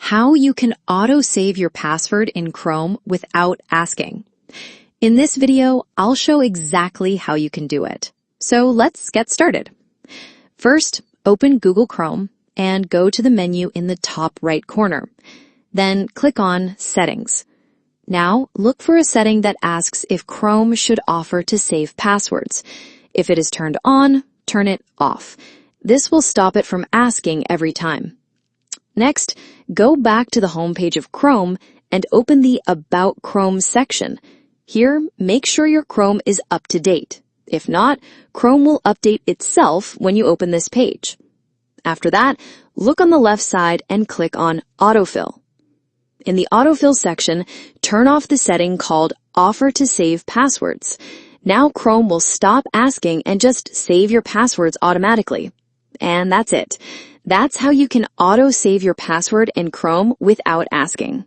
how you can auto-save your password in Chrome without asking. In this video, I'll show exactly how you can do it. So let's get started. First, open Google Chrome and go to the menu in the top right corner. Then click on Settings. Now, look for a setting that asks if Chrome should offer to save passwords. If it is turned on, turn it off. This will stop it from asking every time. Next, go back to the home page of Chrome and open the About Chrome section. Here, make sure your Chrome is up to date. If not, Chrome will update itself when you open this page. After that, look on the left side and click on Autofill. In the Autofill section, turn off the setting called Offer to Save Passwords. Now Chrome will stop asking and just save your passwords automatically. And that's it. That's how you can auto-save your password in Chrome without asking.